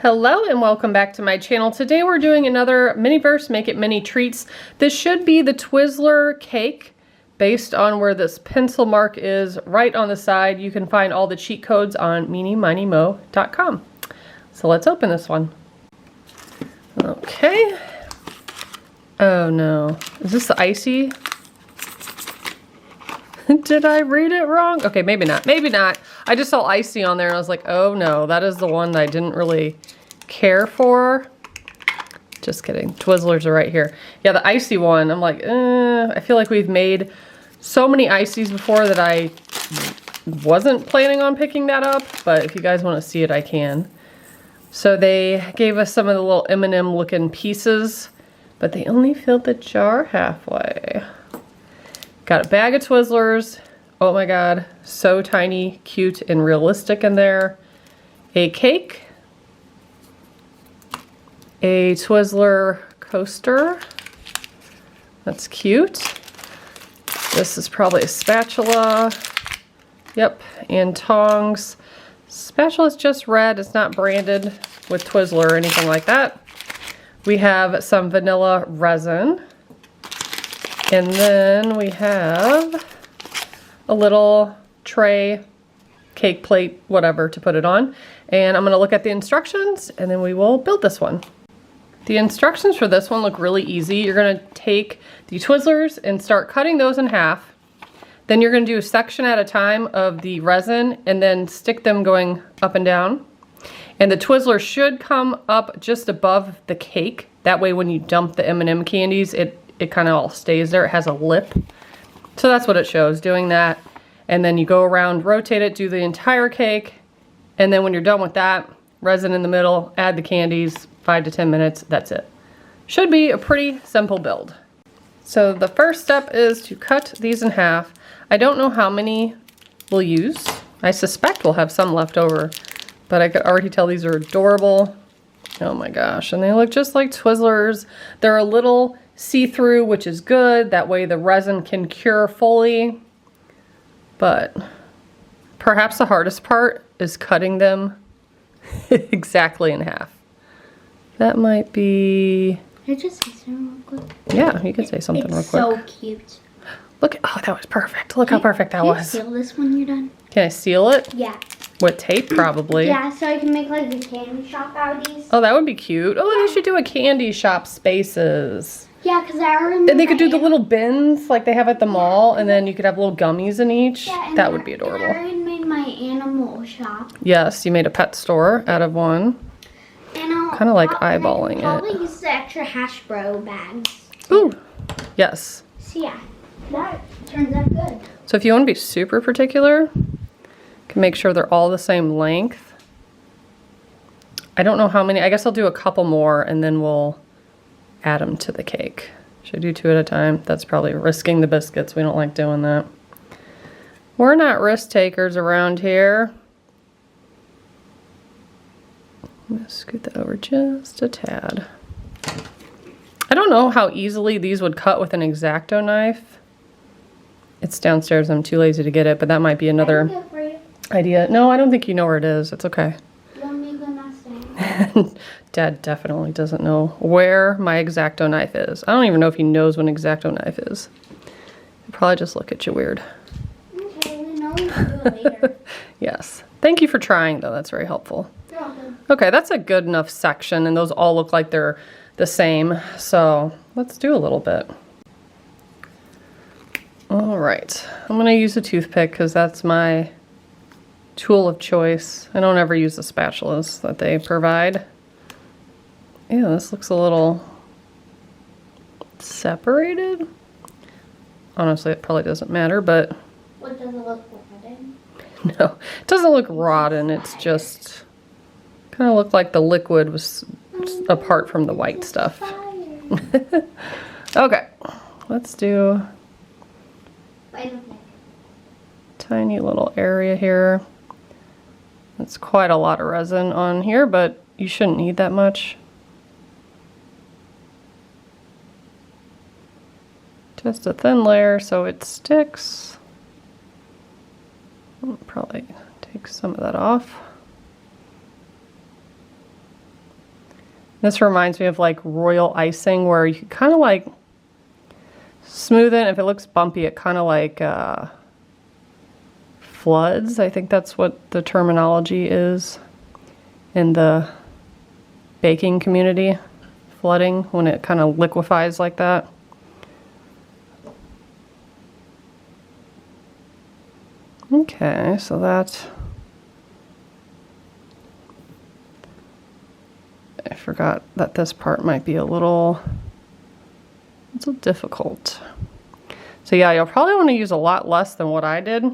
Hello and welcome back to my channel. Today we're doing another Miniverse Make It Mini treats. This should be the Twizzler cake based on where this pencil mark is right on the side. You can find all the cheat codes on meanyminimo.com. So let's open this one. Okay. Oh no. Is this the ICEE? Did I read it wrong? Okay, maybe not. Maybe not. I just saw ICEE on there and I was like, oh no, that is the one that I didn't really care for. Just kidding. Twizzlers are right here. Yeah, the ICEE one, I'm like, I feel like we've made so many ICEEs before that I wasn't planning on picking that up, but if you guys want to see it, I can. So they gave us some of the little M&M looking pieces, but they only filled the jar halfway. Got a bag of Twizzlers. Oh my god, so tiny, cute, and realistic in there. A cake. A Twizzler coaster. That's cute. This is probably a spatula. Yep, and tongs. Spatula's just red. It's not branded with Twizzler or anything like that. We have some vanilla resin. And then we have a little tray, cake plate, whatever to put it on. And I'm gonna look at the instructions and then we will build this one. The instructions for this one look really easy. You're gonna take the Twizzlers and start cutting those in half. Then you're gonna do a section at a time of the resin and then stick them going up and down. And the Twizzler should come up just above the cake. That way when you dump the M&M candies, it kind of all stays there. It has a lip. So that's what it shows, doing that. And then you go around, rotate it, do the entire cake. And then when you're done with that, resin in the middle, add the candies, 5 to 10 minutes, that's it. Should be a pretty simple build. So the first step is to cut these in half. I don't know how many we'll use. I suspect we'll have some left over, but I could already tell these are adorable. Oh my gosh, and they look just like Twizzlers. They're a little see-through, which is good. That way the resin can cure fully. But perhaps the hardest part is cutting them exactly in half. That might be... Can I just say something real quick? Yeah, you can say something real quick. It's so cute. Look, oh, that was perfect. Look how perfect that was. Can you seal this when you're done? Can I seal it? Yeah. With tape, probably. Yeah, so I can make like a candy shop out of these. Oh, that would be cute. Oh, they should do a candy shop spaces. Yeah, because I already... And they could do the little bins like they have at the mall, and then you could have little gummies in each. Yeah, that would be adorable. I already made my animal shop. Yes, you made a pet store out of one. Kind of like eyeballing it. I'll probably use the extra hash bro bags. Ooh, yes. So yeah, that turns out good. So if you want to be super particular, you can make sure they're all the same length. I don't know how many. I guess I'll do a couple more and then we'll add them to the cake. Should I do 2 at a time? That's probably risking the biscuits. We don't like doing that. We're not risk takers around here. I'm gonna scoot that over just a tad. I don't know how easily these would cut with an X-Acto knife. It's downstairs. I'm too lazy to get it, but that might be another idea. No, I don't think you know where it is. It's okay. Dad definitely doesn't know where my X-Acto knife is. I don't even know if he knows what an X-Acto knife is. He'll probably just look at you weird. Okay, we know we can do it later. Yes. Thank you for trying, though. That's very helpful. You're welcome. Okay, that's a good enough section, and those all look like they're the same. So let's do a little bit. All right. I'm going to use a toothpick because that's my tool of choice. I don't ever use the spatulas that they provide. Yeah, this looks a little separated. Honestly, it probably doesn't matter, but... What, does it look rotten? No, it doesn't look rotten. It's just kind of looked like the liquid was apart from the white stuff. Okay, let's do tiny little area here. It's quite a lot of resin on here, but you shouldn't need that much. Just a thin layer so it sticks. I'll probably take some of that off. This reminds me of like royal icing, where you kind of like smooth it. If it looks bumpy, it kind of like floods. I think that's what the terminology is in the baking community. Flooding, when it kind of liquefies like that. Okay, so that, I forgot that this part might be a little difficult. So yeah, you'll probably want to use a lot less than what I did.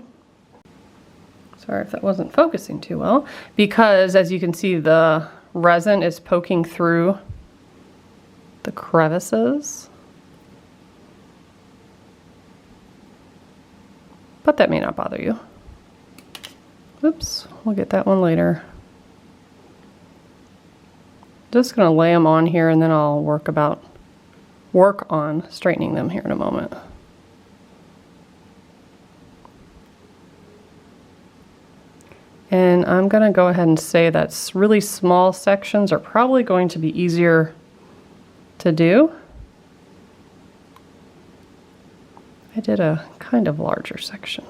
Sorry if that wasn't focusing too well, because as you can see, the resin is poking through the crevices. But that may not bother you. Oops, we'll get that one later. Just gonna lay them on here and then I'll work on straightening them here in a moment. And I'm gonna go ahead and say that really small sections are probably going to be easier to do. I did a kind of larger section.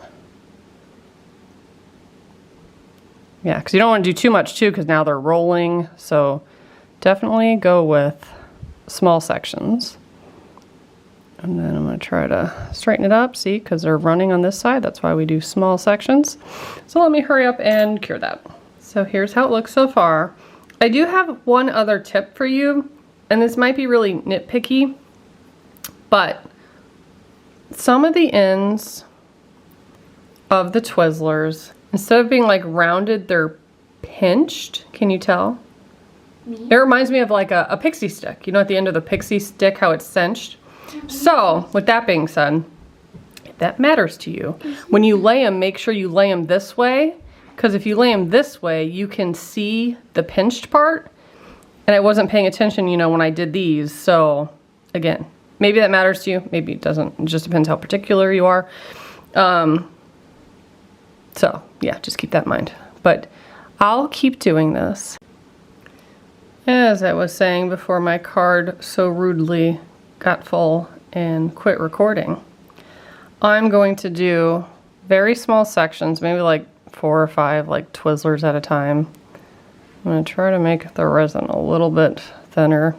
Yeah, because you don't want to do too much too, because now they're rolling. So definitely go with small sections. And then I'm going to try to straighten it up, see, because they're running on this side. That's why we do small sections. So let me hurry up and cure that. So here's how it looks so far. I do have one other tip for you, and this might be really nitpicky, but some of the ends of the Twizzlers, instead of being like rounded, they're pinched. Can you tell? It reminds me of like a pixie stick. You know, at the end of the pixie stick, how it's cinched? So, with that being said, if that matters to you, when you lay them, make sure you lay them this way, because if you lay them this way, you can see the pinched part, and I wasn't paying attention, you know, when I did these. So, again, maybe that matters to you, maybe it doesn't. It just depends how particular you are. So, yeah, just keep that in mind. But I'll keep doing this. As I was saying before my card so rudely got full and quit recording, I'm going to do very small sections, maybe like 4 or 5 like Twizzlers at a time. I'm going to try to make the resin a little bit thinner.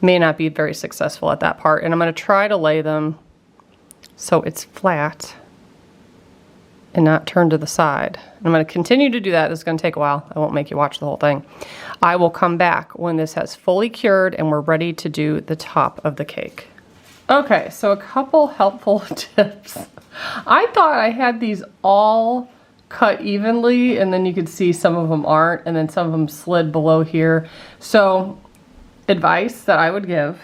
May not be very successful at that part, and I'm going to try to lay them so it's flat and not turn to the side. And I'm going to continue to do that. This is going to take a while. I won't make you watch the whole thing. I will come back when this has fully cured and we're ready to do the top of the cake. Okay, so a couple helpful tips. I thought I had these all cut evenly, and then you could see some of them aren't, and then some of them slid below here. So advice that I would give,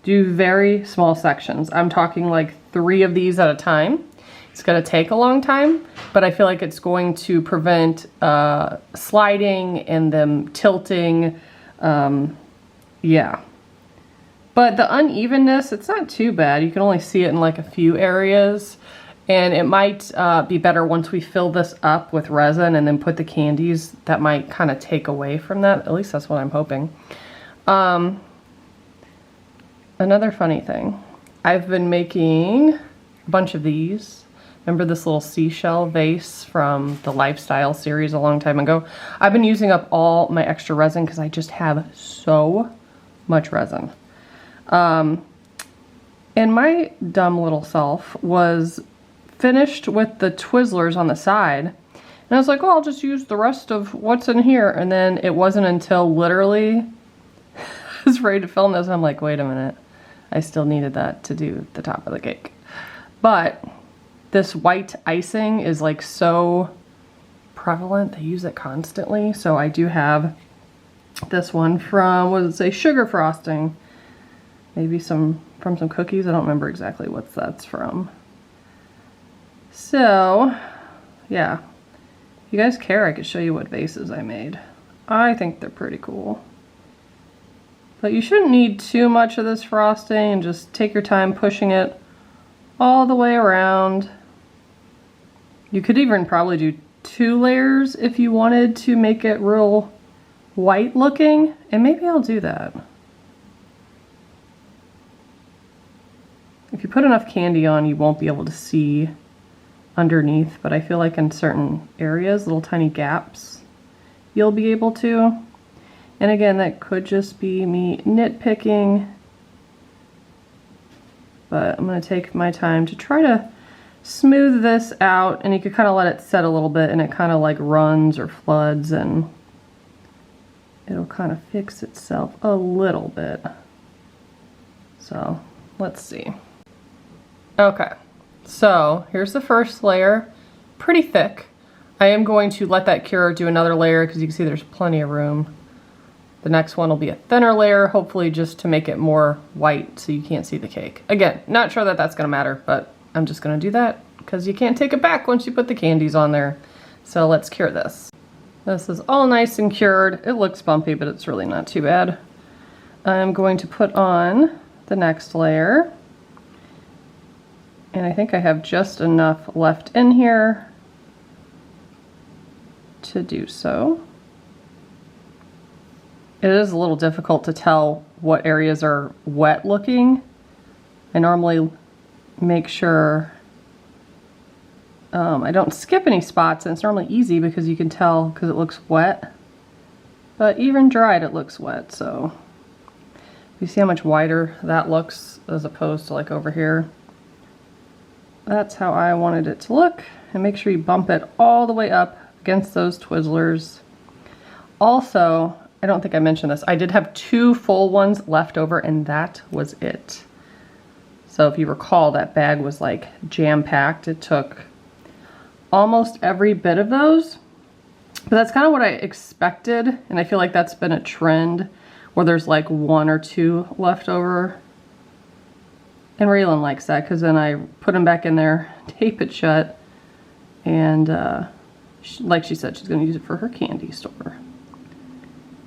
do very small sections. I'm talking like 3 of these at a time. It's going to take a long time, but I feel like it's going to prevent sliding and them tilting. Yeah. But the unevenness, it's not too bad. You can only see it in like a few areas. And it might be better once we fill this up with resin and then put the candies. That might kind of take away from that. At least that's what I'm hoping. Another funny thing. I've been making a bunch of these. Remember this little seashell vase from the Lifestyle series a long time ago? I've been using up all my extra resin because I just have so much resin. And my dumb little self was finished with the Twizzlers on the side. And I was like, oh, I'll just use the rest of what's in here. And then it wasn't until literally I was ready to film this. I'm like, wait a minute. I still needed that to do the top of the cake. But this white icing is like so prevalent. They use it constantly. So I do have this one from, what does it say, sugar frosting. Maybe from some cookies. I don't remember exactly what that's from. So, yeah. If you guys care, I could show you what vases I made. I think they're pretty cool. But you shouldn't need too much of this frosting, and just take your time pushing it all the way around. You could even probably do 2 layers if you wanted to make it real white looking, and maybe I'll do that. put enough candy on, you won't be able to see underneath, but I feel like in certain areas, little tiny gaps, you'll be able to. And again, that could just be me nitpicking, but I'm going to take my time to try to smooth this out, and you could kind of let it set a little bit, and it kind of like runs or floods, and it'll kind of fix itself a little bit. So let's see. Okay, so here's the first layer, pretty thick. I am going to let that cure, do another layer, because you can see there's plenty of room. The next one will be a thinner layer, hopefully just to make it more white so you can't see the cake. Again, not sure that that's gonna matter, but I'm just gonna do that because you can't take it back once you put the candies on there. So let's cure this. This is all nice and cured. It looks bumpy, but it's really not too bad. I'm going to put on the next layer. And I think I have just enough left in here to do so. It is a little difficult to tell what areas are wet looking. I normally make sure I don't skip any spots, and it's normally easy because you can tell because it looks wet. But even dried it looks wet, so you see how much wider that looks as opposed to like over here. That's how I wanted it to look, and make sure you bump it all the way up against those Twizzlers. Also, I don't think I mentioned this, I did have 2 full ones left over, and that was it. So if you recall, that bag was like jam-packed. It took almost every bit of those. But that's kind of what I expected, and I feel like that's been a trend where there's like 1 or 2 left over. And Raylan likes that because then I put them back in there, tape it shut, and like she said, she's going to use it for her candy store,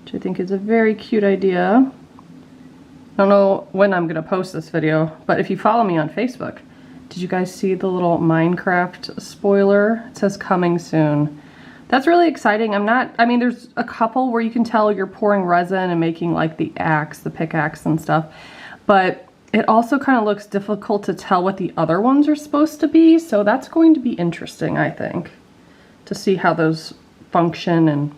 which I think is a very cute idea. I don't know when I'm going to post this video, but if you follow me on Facebook, did you guys see the little Minecraft spoiler? It says coming soon. That's really exciting. I mean, there's a couple where you can tell you're pouring resin and making like the axe, the pickaxe and stuff, but it also kind of looks difficult to tell what the other ones are supposed to be, so that's going to be interesting, I think, to see how those function and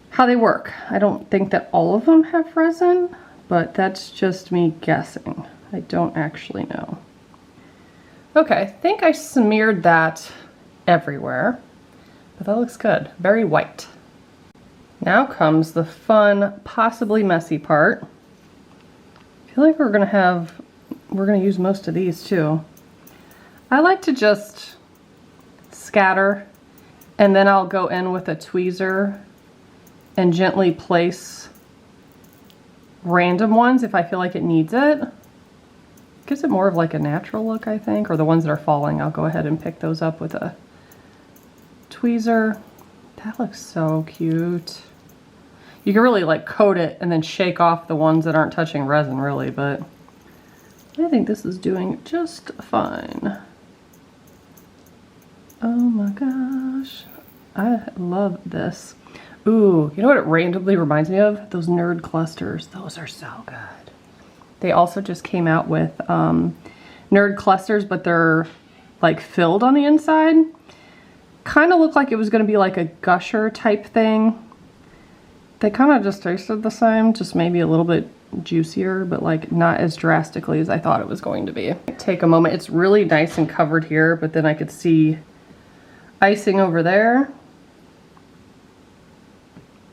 how they work. I don't think that all of them have resin, but that's just me guessing. I don't actually know. Okay, I think I smeared that everywhere, but that looks good. Very white. Now comes the fun, possibly messy part. I feel like we're gonna use most of these too. I like to just scatter, and then I'll go in with a tweezer and gently place random ones if I feel like it needs it. Gives it more of like a natural look, I think, or the ones that are falling, I'll go ahead and pick those up with a tweezer. That looks so cute. You can really like coat it and then shake off the ones that aren't touching resin really, but I think this is doing just fine. Oh my gosh, I love this. Ooh, you know what it randomly reminds me of? Those nerd clusters. Those are so good. They also just came out with nerd clusters, but they're like filled on the inside. Kind of looked like it was going to be like a gusher type thing. They kind of just tasted the same, just maybe a little bit juicier, but like not as drastically as I thought it was going to be. Take a moment. It's really nice and covered here, but then I could see icing over there.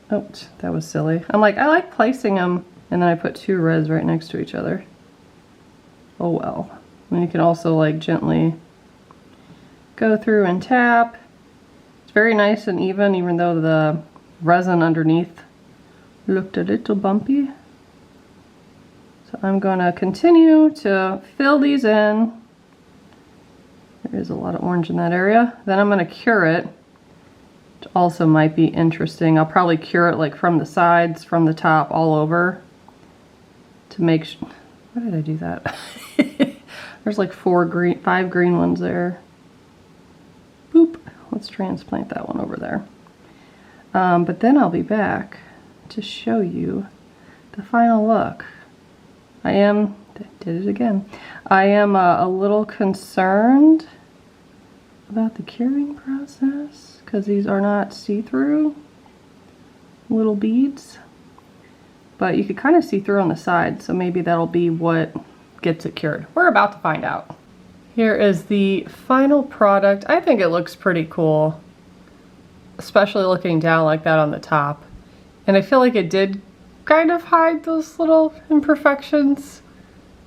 Oh, that was silly. I'm like, I like placing them, and then I put 2 reds right next to each other. Oh well. And you can also like gently go through and tap. It's very nice and even though the resin underneath looked a little bumpy. So I'm gonna continue to fill these in. There is a lot of orange in that area. Then I'm gonna cure it, which also might be interesting. I'll probably cure it like from the sides, from the top, all over to make sure. Why did I do that? There's like 5 green ones there. Boop. Let's transplant that one over there. But then I'll be back to show you the final look. I am Did it again. I am a little concerned about the curing process because these are not see-through little beads, but you could kind of see through on the side, so maybe that'll be what gets it cured. We're about to find out. Here is the final product. I think it looks pretty cool, especially looking down like that on the top. And I feel like it did kind of hide those little imperfections.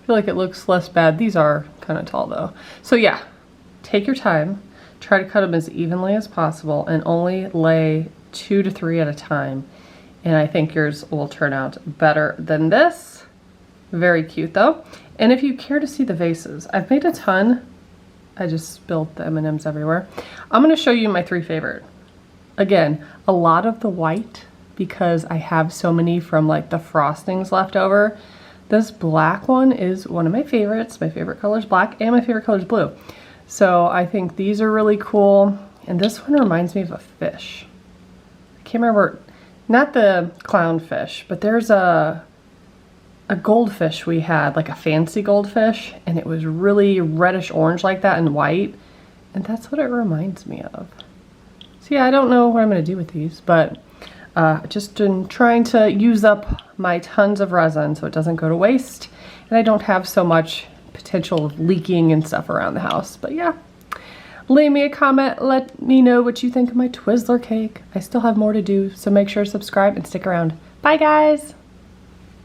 I feel like it looks less bad. These are kind of tall though. So yeah, take your time. Try to cut them as evenly as possible and only lay 2 to 3 at a time. And I think yours will turn out better than this. Very cute though. And if you care to see the vases, I've made a ton. I just spilled the M&Ms everywhere. I'm gonna show you my 3 favorite. Again, a lot of the white because I have so many from like the frostings left over. This black one is one of my favorites. My favorite color is black and my favorite color is blue. So I think these are really cool. And this one reminds me of a fish. I can't remember, not the clownfish, but there's a goldfish we had, like a fancy goldfish, and it was really reddish orange like that and white, and that's what it reminds me of. So yeah, I don't know what I'm going to do with these, but just been trying to use up my tons of resin so it doesn't go to waste, and I don't have so much potential of leaking and stuff around the house. But yeah, leave me a comment, let me know what you think of my Twizzler cake. I still have more to do, so make sure to subscribe and stick around. Bye guys!